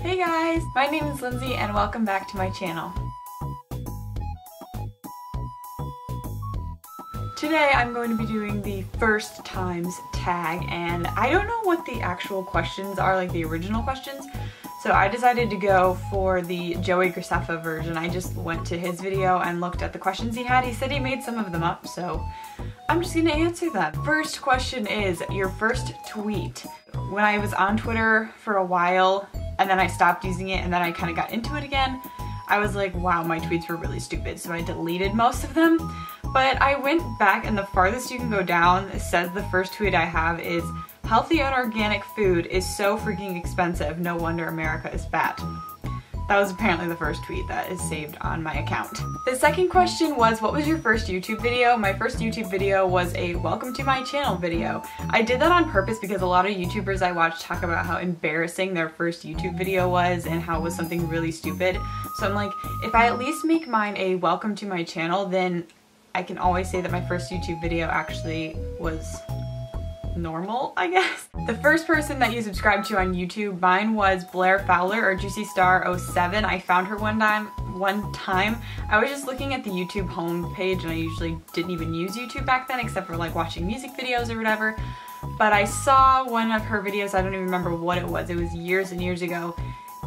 Hey guys, my name is Lindsay and welcome back to my channel. Today I'm going to be doing the first times tag, and I don't know what the actual questions are, like the original questions, so I decided to go for the Joey Graceffa version. I just went to his video and looked at the questions he had. He said he made some of them up, so I'm just gonna answer them. First question is your first tweet. When I was on Twitter for a while and then I stopped using it and then I kind of got into it again, I was like, wow, my tweets were really stupid, so I deleted most of them. But I went back and the farthest you can go down says the first tweet I have is, healthy and organic food is so freaking expensive, no wonder America is fat. That was apparently the first tweet that is saved on my account. The second question was, what was your first YouTube video? My first YouTube video was a welcome to my channel video. I did that on purpose because a lot of YouTubers I watch talk about how embarrassing their first YouTube video was and how it was something really stupid. So I'm like, if I at least make mine a welcome to my channel, then I can always say that my first YouTube video actually was normal, I guess. The first person that you subscribed to on YouTube, mine was Blair Fowler or Juicy Star 07. I found her one time. I was just looking at the YouTube homepage and I usually didn't even use YouTube back then except for like watching music videos or whatever. But I saw one of her videos, I don't even remember what it was years and years ago,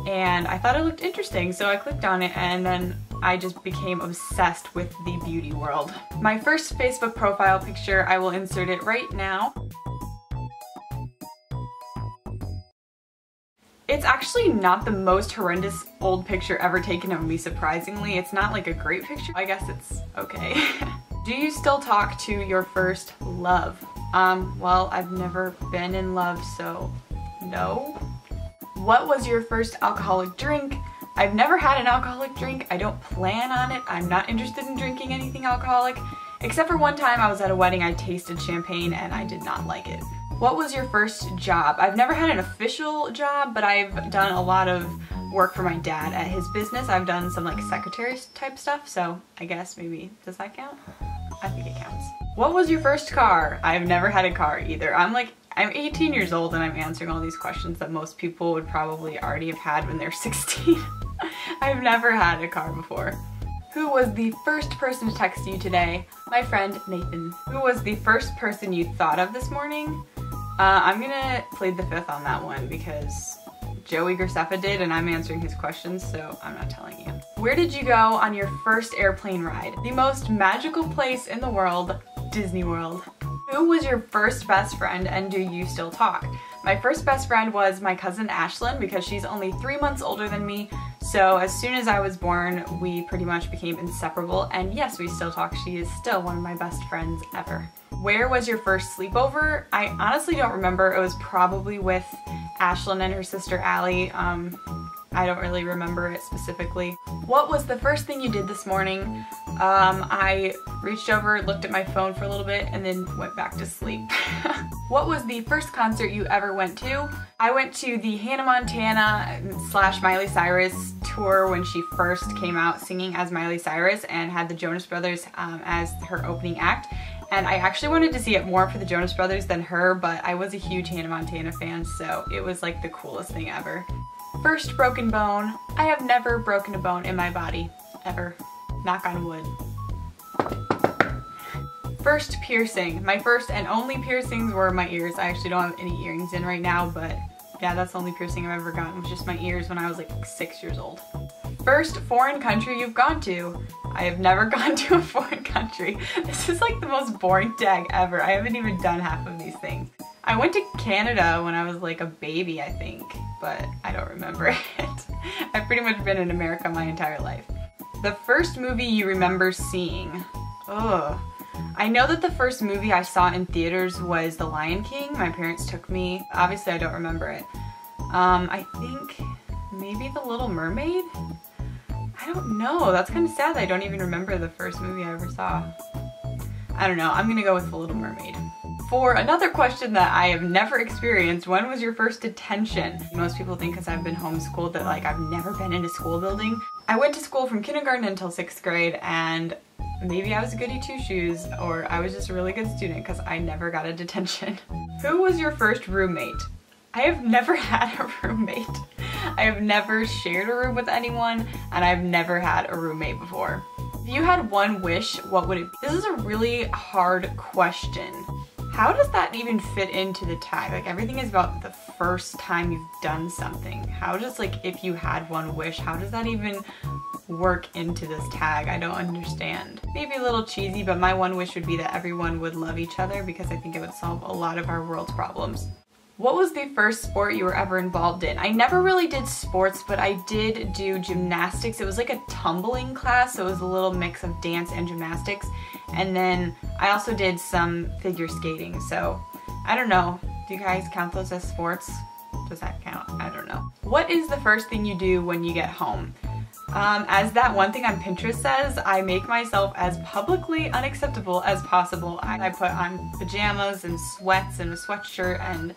and I thought it looked interesting, so I clicked on it and then I just became obsessed with the beauty world. My first Facebook profile picture, I will insert it right now. It's actually not the most horrendous old picture ever taken of me, surprisingly. It's not like a great picture. I guess it's okay. Do you still talk to your first love? Well, I've never been in love, so no. What was your first alcoholic drink? I've never had an alcoholic drink. I don't plan on it. I'm not interested in drinking anything alcoholic. Except for one time I was at a wedding, I tasted champagne and I did not like it. What was your first job? I've never had an official job, but I've done a lot of work for my dad at his business. I've done some like secretary type stuff, so I guess maybe, does that count? I think it counts. What was your first car? I've never had a car either. I'm 18 years old and I'm answering all these questions that most people would probably already have had when they're 16. I've never had a car before. Who was the first person to text you today? My friend Nathan. Who was the first person you thought of this morning? I'm gonna plead the fifth on that one because Joey Graceffa did and I'm answering his questions, so I'm not telling you. Where did you go on your first airplane ride? The most magical place in the world, Disney World. Who was your first best friend and do you still talk? My first best friend was my cousin Ashlyn because she's only 3 months older than me, so as soon as I was born we pretty much became inseparable, and yes, we still talk. She is still one of my best friends ever. Where was your first sleepover? I honestly don't remember. It was probably with Ashlyn and her sister Allie. I don't really remember it specifically. What was the first thing you did this morning? I reached over, looked at my phone for a little bit, and then went back to sleep. What was the first concert you ever went to? I went to the Hannah Montana / Miley Cyrus tour when she first came out singing as Miley Cyrus and had the Jonas Brothers as her opening act. And I actually wanted to see it more for the Jonas Brothers than her, but I was a huge Hannah Montana fan, so it was like the coolest thing ever. First broken bone. I have never broken a bone in my body, ever. Knock on wood. First piercing. My first and only piercings were my ears. I actually don't have any earrings in right now, but yeah, that's the only piercing I've ever gotten, was just my ears when I was like 6 years old. First foreign country you've gone to. I have never gone to a foreign country. This is like the most boring tag ever. I haven't even done half of these things. I went to Canada when I was like a baby, I think, but I don't remember it. I've pretty much been in America my entire life. The first movie you remember seeing? Ugh. I know that the first movie I saw in theaters was The Lion King. My parents took me. Obviously I don't remember it. I think maybe The Little Mermaid? I don't know. That's kind of sad that I don't even remember the first movie I ever saw. I don't know. I'm gonna go with The Little Mermaid. For another question that I have never experienced, when was your first detention? Most people think because I've been homeschooled that like I've never been in a school building. I went to school from kindergarten until 6th grade, and maybe I was a goody two-shoes or I was just a really good student because I never got a detention. Who was your first roommate? I have never had a roommate. I have never shared a room with anyone, and I've never had a roommate before. If you had one wish, what would it be? This is a really hard question. How does that even fit into the tag? Like, everything is about the first time you've done something. How does, like, if you had one wish, how does that even work into this tag? I don't understand. Maybe a little cheesy, but my one wish would be that everyone would love each other, because I think it would solve a lot of our world's problems. What was the first sport you were ever involved in? I never really did sports, but I did do gymnastics. It was like a tumbling class, so it was a little mix of dance and gymnastics. And then I also did some figure skating, so I don't know. Do you guys count those as sports? Does that count? I don't know. What is the first thing you do when you get home? As that one thing on Pinterest says, I make myself as publicly unacceptable as possible. I put on pajamas and sweats and a sweatshirt and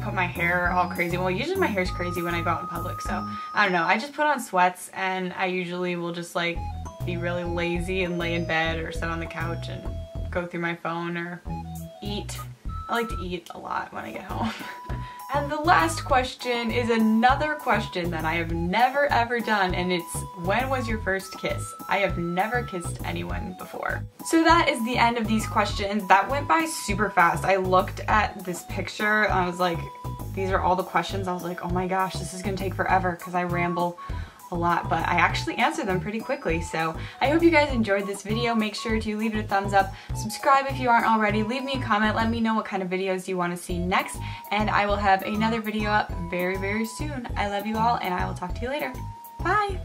put my hair all crazy. Well, usually my hair's crazy when I go out in public, so I don't know. I just put on sweats, and I usually will just like be really lazy and lay in bed or sit on the couch and go through my phone or eat. I like to eat a lot when I get home. And the last question is another question that I have never ever done, and it's, when was your first kiss? I have never kissed anyone before. So that is the end of these questions. That went by super fast. I looked at this picture and I was like, these are all the questions. I was like, oh my gosh, this is gonna take forever because I ramble a lot, but I actually answered them pretty quickly. So I hope you guys enjoyed this video. Make sure to leave it a thumbs up, subscribe if you aren't already, leave me a comment, let me know what kind of videos you want to see next, and I will have another video up very, very soon. I love you all, and I will talk to you later. Bye!